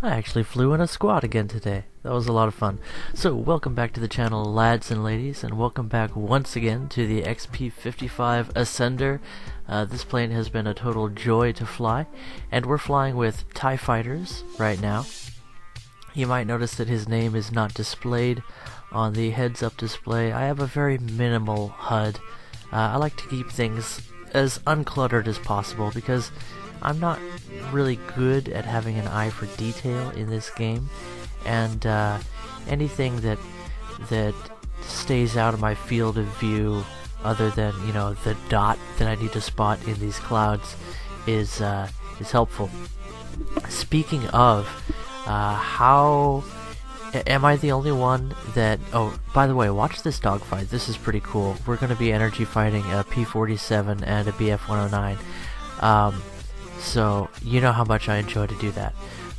I actually flew in a squad again today. That was a lot of fun. So, welcome back to the channel, lads and ladies, and welcome back once again to the XP-55 Ascender. This plane has been a total joy to fly, and we're flying with TIE Fighters right now. You might notice that his name is not displayed on the heads-up display. I have a very minimal HUD. I like to keep things as uncluttered as possible because I'm not really good at having an eye for detail in this game, and anything that stays out of my field of view, other than the dot that I need to spot in these clouds, is helpful. Speaking of, how am I the only one that? Oh, by the way, watch this dogfight. This is pretty cool. We're going to be energy fighting a P-47 and a BF-109. So, you know how much I enjoy to do that.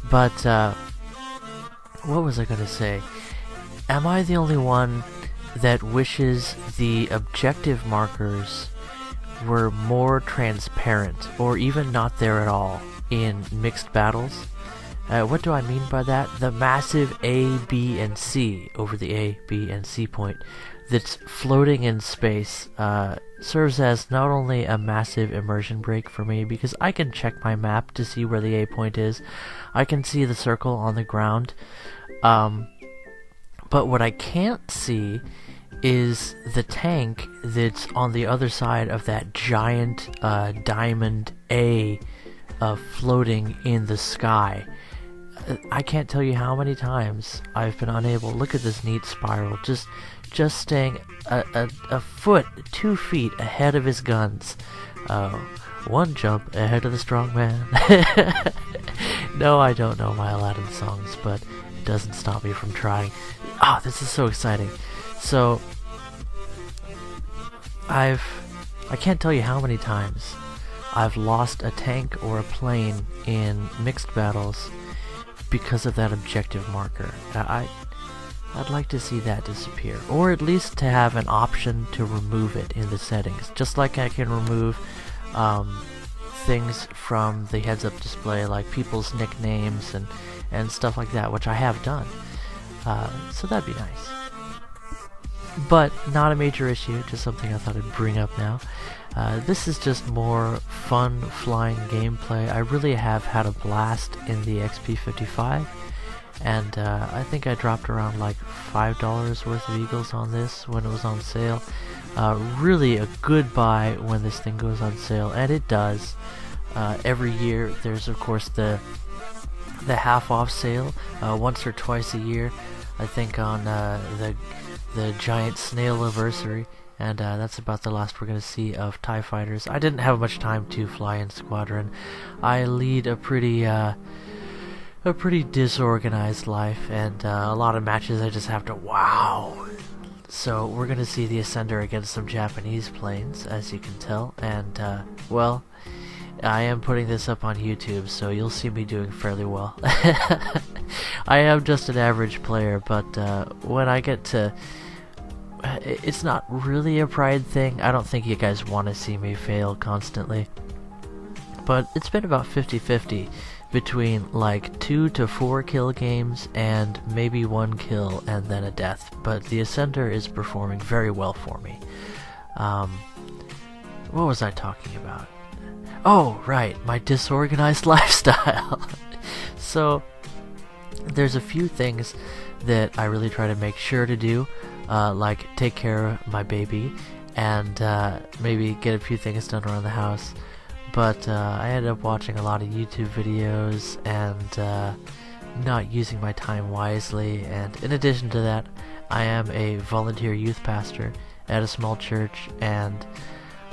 But, what was I gonna say? Am I the only one that wishes the objective markers were more transparent, or even not there at all, in mixed battles? What do I mean by that? The massive A, B, and C over the A, B, and C point that's floating in space serves as not only a massive immersion break for me, because I can check my map to see where the A point is. I can see the circle on the ground. But what I can't see is the tank that's on the other side of that giant diamond A floating in the sky. I can't tell you how many times I've been unable. Look at this neat spiral, just staying a foot, 2 feet ahead of his guns. One jump ahead of the strong man. No, I don't know my Aladdin songs, but it doesn't stop me from trying. Ah, this is so exciting. So, I can't tell you how many times I've lost a tank or a plane in mixed battles because of that objective marker. I'd like to see that disappear, or at least to have an option to remove it in the settings, just like I can remove things from the heads-up display, like people's nicknames and stuff like that, which I have done. So that'd be nice. But not a major issue, just something I thought I'd bring up now. This is just more fun flying gameplay. I really have had a blast in the XP-55, and I think I dropped around like $5 worth of Eagles on this when it was on sale. Really a good buy when this thing goes on sale, and it does. Every year there's of course the half off sale, once or twice a year, I think, on the giant snail anniversary. And that's about the last we're going to see of TIE Fighters. I didn't have much time to fly in Squadron. I lead a pretty disorganized life, and a lot of matches I just have to wow. So we're going to see the Ascender against some Japanese planes, as you can tell. And, well, I am putting this up on YouTube, so you'll see me doing fairly well. I am just an average player, but when I get to... It's not really a pride thing. I don't think you guys want to see me fail constantly. But it's been about 50-50 between like 2 to 4 kill games and maybe 1 kill and then a death. But the Ascender is performing very well for me. What was I talking about? Oh, right, my disorganized lifestyle. So, there's a few things that I really try to make sure to do. Like take care of my baby, and maybe get a few things done around the house. But I ended up watching a lot of YouTube videos and not using my time wisely. And in addition to that, I am a volunteer youth pastor at a small church, and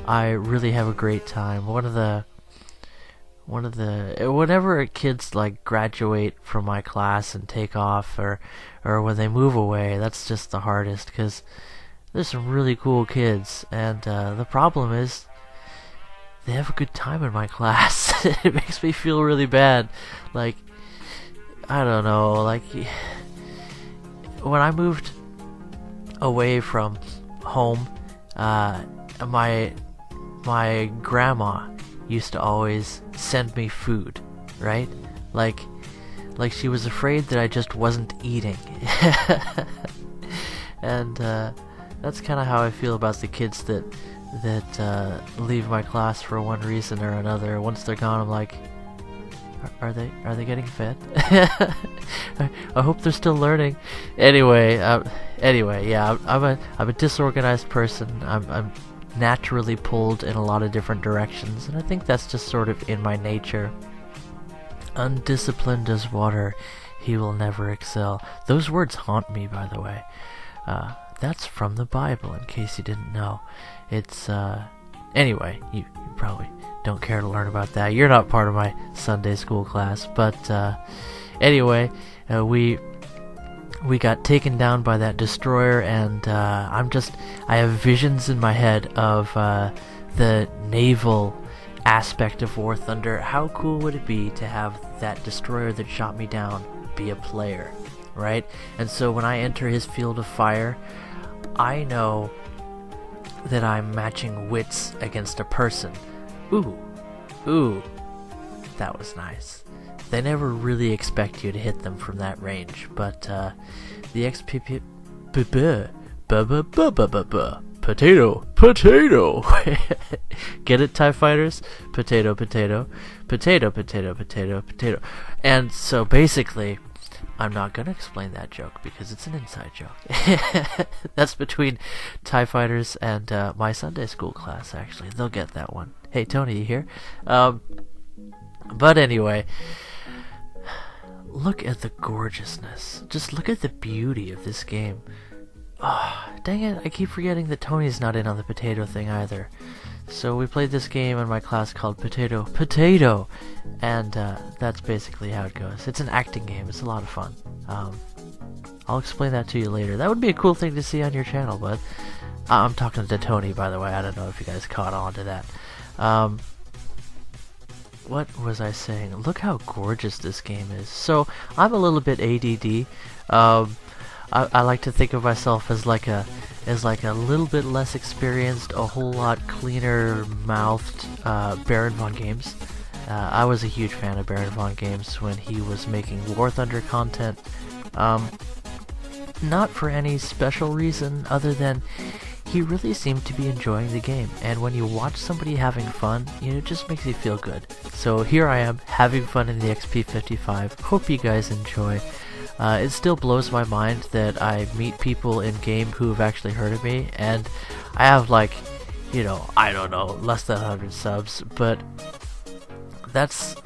I really have a great time. Whenever kids like graduate from my class and take off, or when they move away, that's just the hardest, because there's some really cool kids, and the problem is they have a good time in my class. It makes me feel really bad. Like, I don't know, like when I moved away from home, my grandma used to always send me food, right? Like like she was afraid that I just wasn't eating. And that's kind of how I feel about the kids that leave my class for one reason or another. Once they're gone, I'm like, are they getting fed? I hope they're still learning. Anyway, yeah, I'm a disorganized person. I'm naturally pulled in a lot of different directions, and I think that's just sort of in my nature. Undisciplined as water, he will never excel. Those words haunt me, by the way. That's from the Bible, in case you didn't know. It's, anyway, you probably don't care to learn about that. You're not part of my Sunday school class, but, anyway, we got taken down by that destroyer, and, I have visions in my head of, the naval aspect of War Thunder. How cool would it be to have that destroyer that shot me down be a player, right? And so when I enter his field of fire, I know that I'm matching wits against a person. Ooh, that was nice. They never really expect you to hit them from that range, but the XP Potato. Get it, TIE fighters? Potato. And so basically, I'm not gonna explain that joke because it's an inside joke. That's between TIE fighters and my Sunday school class, actually. They'll get that one. Hey, Tony, you here? But anyway, look at the gorgeousness. Just look at the beauty of this game. Oh, dang it, I keep forgetting that Tony's not in on the potato thing either. So we played this game in my class called Potato, and that's basically how it goes. It's an acting game, it's a lot of fun. I'll explain that to you later. That would be a cool thing to see on your channel, but I'm talking to Tony, by the way. I don't know if you guys caught on to that. What was I saying? Look how gorgeous this game is. So, I'm a little bit ADD. I like to think of myself as like a little bit less experienced, a whole lot cleaner mouthed Baron Von Games. I was a huge fan of Baron Von Games when he was making War Thunder content. Not for any special reason other than he really seemed to be enjoying the game, and when you watch somebody having fun, it just makes you feel good. So here I am, having fun in the XP55. Hope you guys enjoy. It still blows my mind that I meet people in game who have actually heard of me, and I have like, I don't know, less than 100 subs, but that's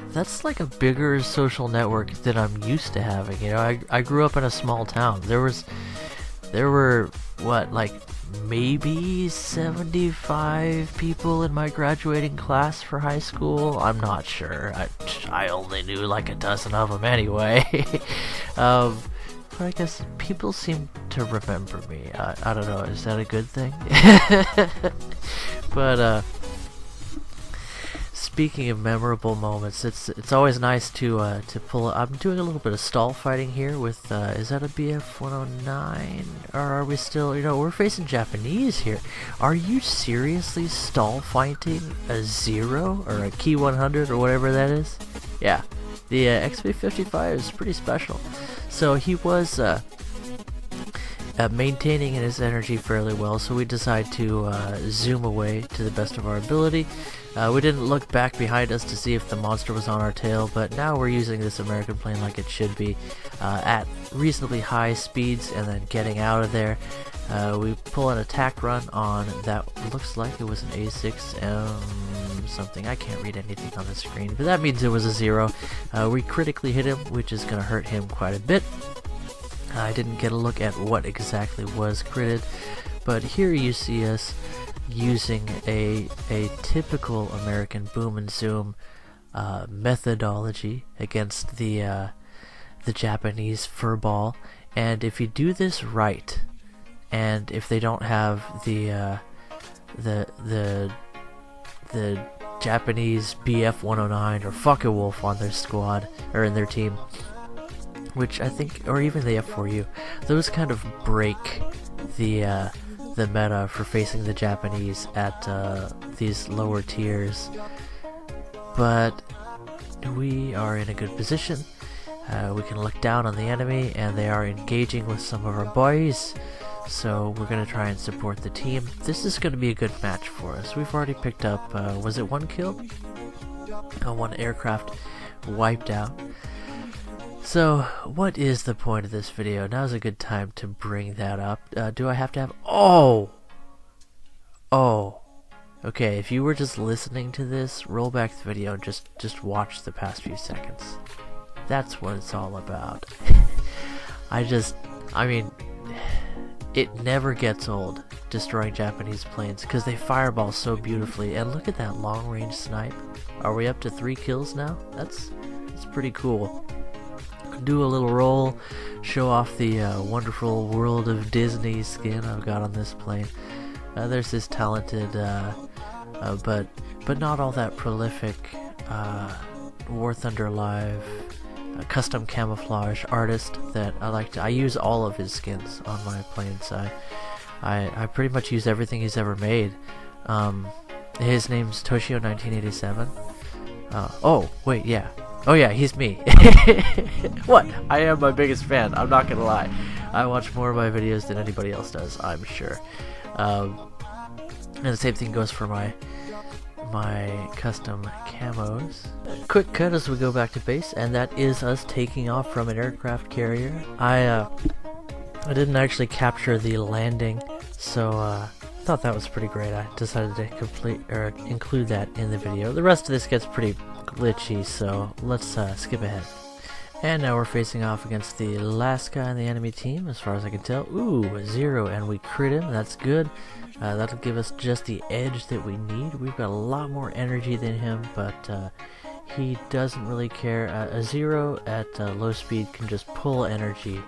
like a bigger social network than I'm used to having. I grew up in a small town. There were what, like maybe 75 people in my graduating class for high school. I'm not sure. I only knew like a dozen of them anyway. But I guess people seem to remember me. I don't know. Is that a good thing? But speaking of memorable moments, it's always nice to pull. I'm doing a little bit of stall fighting here with. Is that a BF 109, or are we still? We're facing Japanese here. Are you seriously stall fighting a 0 or a Key 100 or whatever that is? Yeah, the XP55 is pretty special. So he was maintaining his energy fairly well, so we decided to zoom away to the best of our ability. We didn't look back behind us to see if the monster was on our tail, but now we're using this American plane like it should be, at reasonably high speeds, and then getting out of there. We pull an attack run on that. Looks like it was an A6M something. I can't read anything on the screen, but that means it was a 0. We critically hit him, which is going to hurt him quite a bit. I didn't get a look at what exactly was critted, but here you see us using a typical American boom and zoom methodology against the Japanese furball. And if you do this right, and if they don't have the Japanese BF 109 or Focke-Wulf on their squad or in their team, which I think, or even the F4U, those kind of break the meta for facing the Japanese at these lower tiers. But we are in a good position. We can look down on the enemy, and they are engaging with some of our boys. So we're going to try and support the team. This is going to be a good match for us. We've already picked up, was it 1 kill? One aircraft wiped out. So what is the point of this video? Now's a good time to bring that up. Do I have to have... Oh! Okay, if you were just listening to this, roll back the video and just watch the past few seconds. That's what it's all about. I mean, it never gets old destroying Japanese planes because they fireball so beautifully. And look at that long range snipe. Are we up to 3 kills now? That's pretty cool. Do a little roll, show off the wonderful World of Disney skin I've got on this plane. There's this talented, but not all that prolific War Thunder Live custom camouflage artist that I like to. I use all of his skins on my planes. I pretty much use everything he's ever made. His name's Toshio1987. Oh wait, yeah. Oh yeah, he's me. What? I am my biggest fan, I'm not gonna lie. I watch more of my videos than anybody else does, I'm sure. And the same thing goes for my custom camos. Quick cut as we go back to base, and that is us taking off from an aircraft carrier. I didn't actually capture the landing, so I thought that was pretty great. I decided to include that in the video. The rest of this gets pretty glitchy, so let's skip ahead. And now we're facing off against the last guy on the enemy team, as far as I can tell. Ooh, 0, and we crit him. That's good. That'll give us just the edge that we need. We've got a lot more energy than him, but he doesn't really care. A 0 at low speed can just pull energy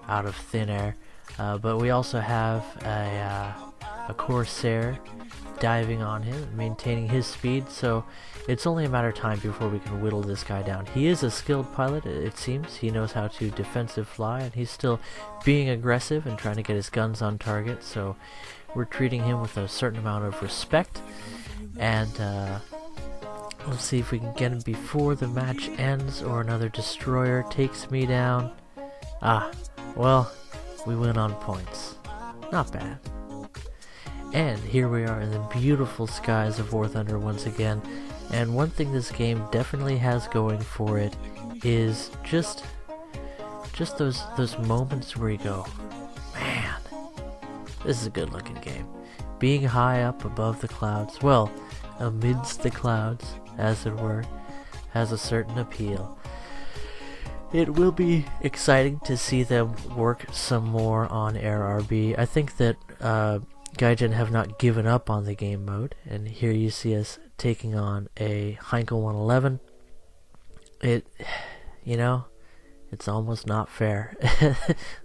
out of thin air. But we also have a Corsair diving on him, maintaining his speed, so it's only a matter of time before we can whittle this guy down. He is a skilled pilot, it seems. He knows how to defensive fly, and he's still being aggressive and trying to get his guns on target, so we're treating him with a certain amount of respect. And let's see if we can get him before the match ends or another destroyer takes me down. Well, we win on points. Not bad. And here we are in the beautiful skies of War Thunder once again. And one thing this game definitely has going for it is just those moments where you go, man, this is a good looking game. Being high up above the clouds, well, amidst the clouds, as it were, has a certain appeal. It will be exciting to see them work some more on AirRB. I think that Gaijin have not given up on the game mode, and here you see us taking on a Heinkel 111. It's almost not fair.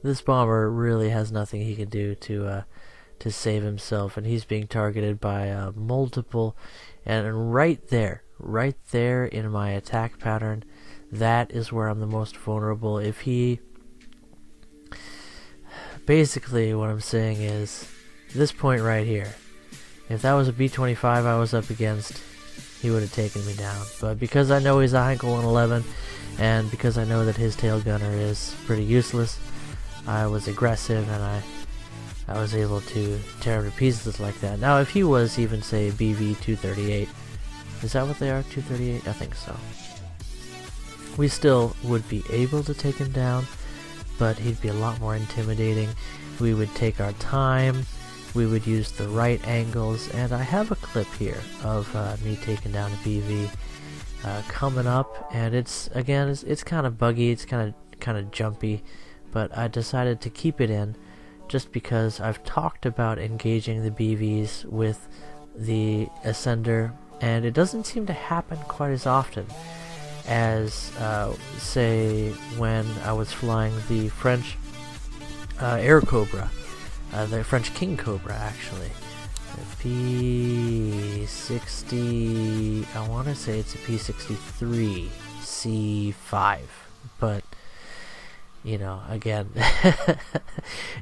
This bomber really has nothing he can do to save himself, and he's being targeted by multiple, and right there in my attack pattern, that is where I'm the most vulnerable. If he... Basically, what I'm saying is, this point right here, if that was a B-25 I was up against, he would have taken me down. But because I know he's a Heinkel 111, and because I know that his tail gunner is pretty useless, I was aggressive, and I was able to tear him to pieces like that. Now, if he was even, say, BV-238, is that what they are, 238? I think so. We still would be able to take him down, but he'd be a lot more intimidating. We would take our time, we would use the right angles, and I have a clip here of me taking down a BV coming up, and it's kind of buggy, it's kind of jumpy, but I decided to keep it in just because I've talked about engaging the BVs with the Ascender, and it doesn't seem to happen quite as often as say when I was flying the French Air Cobra, the French King Cobra actually, the P60, I want to say it's a P63 C5, but you know, again,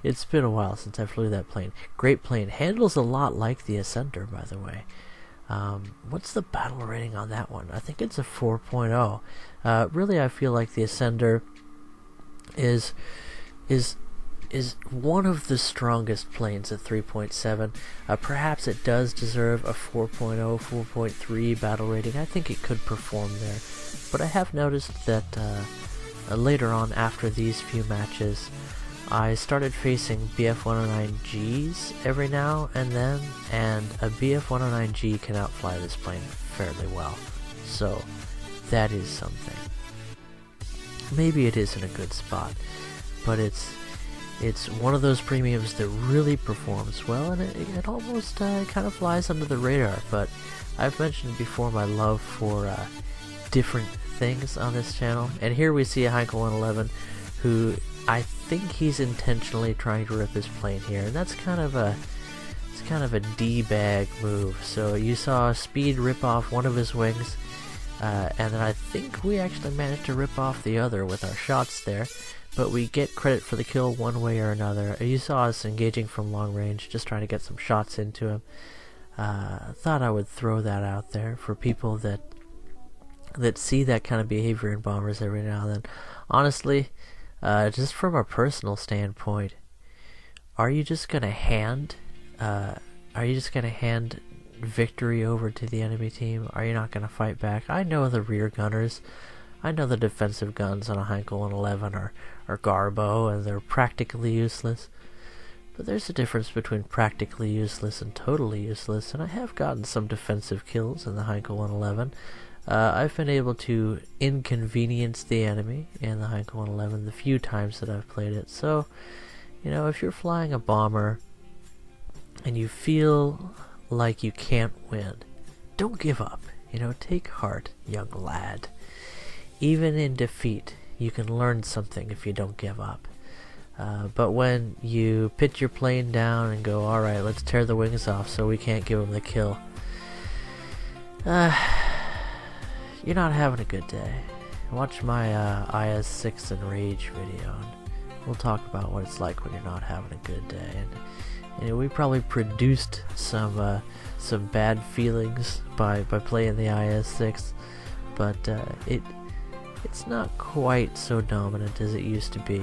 it's been a while since I flew that plane. Great plane, handles a lot like the Ascender, by the way. What's the battle rating on that one? I think it's a 4.0. Really, I feel like the Ascender is one of the strongest planes at 3.7. Perhaps it does deserve a 4.0, 4.3 battle rating. I think it could perform there. But I have noticed that later on, after these few matches, I started facing BF-109Gs every now and then, and a BF-109G can outfly this plane fairly well. So, that is something. Maybe it is in a good spot, but it's one of those premiums that really performs well, and it almost kind of flies under the radar. But I've mentioned before my love for different things on this channel, and here we see a Heinkel 111 who I think he's intentionally trying to rip his plane here, and that's kind of a D-bag move. So you saw Speed rip off one of his wings, and then I think we actually managed to rip off the other with our shots there, but we get credit for the kill one way or another. You saw us engaging from long range, just trying to get some shots into him. Thought I would throw that out there for people that see that kind of behavior in bombers every now and then. Honestly, just from a personal standpoint, are you just gonna hand victory over to the enemy team? Are you not gonna fight back? I know the rear gunners, I know the defensive guns on a Heinkel 111 are Garbo, and they're practically useless. But there's a difference between practically useless and totally useless, and I have gotten some defensive kills in the Heinkel 111. I've been able to inconvenience the enemy in the Heinkel 111 the few times that I've played it. So, you know, if you're flying a bomber and you feel like you can't win, don't give up. You know, take heart, young lad. Even in defeat, you can learn something if you don't give up. But when you pit your plane down and go, alright, let's tear the wings off so we can't give them the kill, you're not having a good day. Watch my IS-6 and Rage video, and we'll talk about what it's like when you're not having a good day. And you know, we probably produced some bad feelings by playing the IS-6, but it's not quite so dominant as it used to be.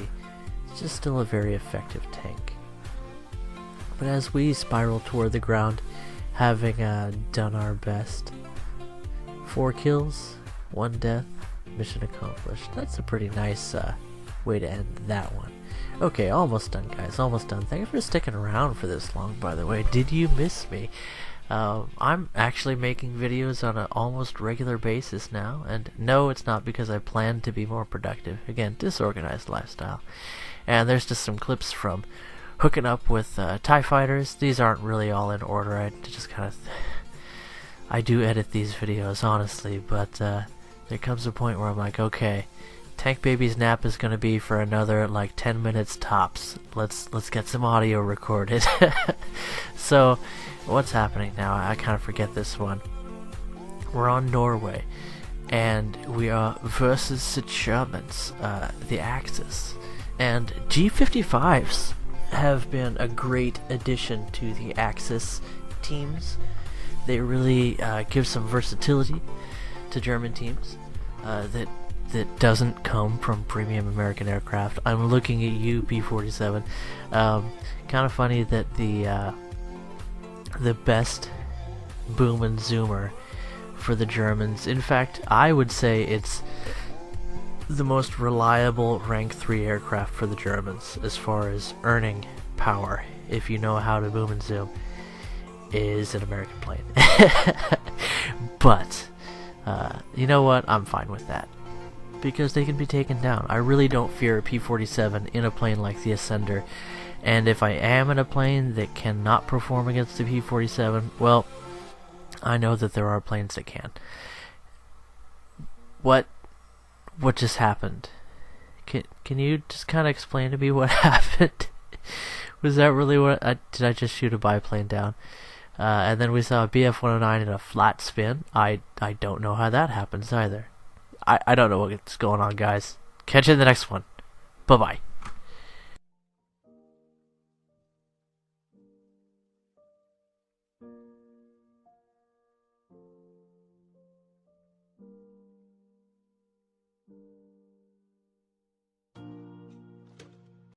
It's just still a very effective tank. But as we spiral toward the ground, having done our best, 4 kills, 1 death, mission accomplished. That's a pretty nice way to end that one. Okay, almost done, guys, almost done. Thank you for sticking around for this long, by the way. Did you miss me? I'm actually making videos on an almost regular basis now, and no, it's not because I plan to be more productive. Again, disorganized lifestyle. And there's just some clips from hooking up with TIE fighters. These aren't really all in order. I just kind of... I do edit these videos, honestly, but there comes a point where I'm like, okay, Tank Baby's nap is gonna be for another like 10 minutes tops. Let's get some audio recorded. So, what's happening now? I kind of forget this one. We're on Norway, and we are versus the Germans, the Axis, and G55s have been a great addition to the Axis teams. They really give some versatility to German teams that doesn't come from premium American aircraft. I'm looking at you, P-47. Kind of funny that the best boom and zoomer for the Germans, in fact, I would say it's the most reliable rank 3 aircraft for the Germans as far as earning power, if you know how to boom and zoom, is an American plane. But you know what, I'm fine with that, because they can be taken down. I really don't fear a P-47 in a plane like the Ascender, and if I am in a plane that cannot perform against the P-47, well, I know that there are planes that can. What just happened? Can you just kind of explain to me what happened? Was that really what did I just shoot a biplane down? And then we saw a BF-109 in a flat spin. I don't know how that happens either. I don't know what's going on, guys. Catch you in the next one. Bye-bye.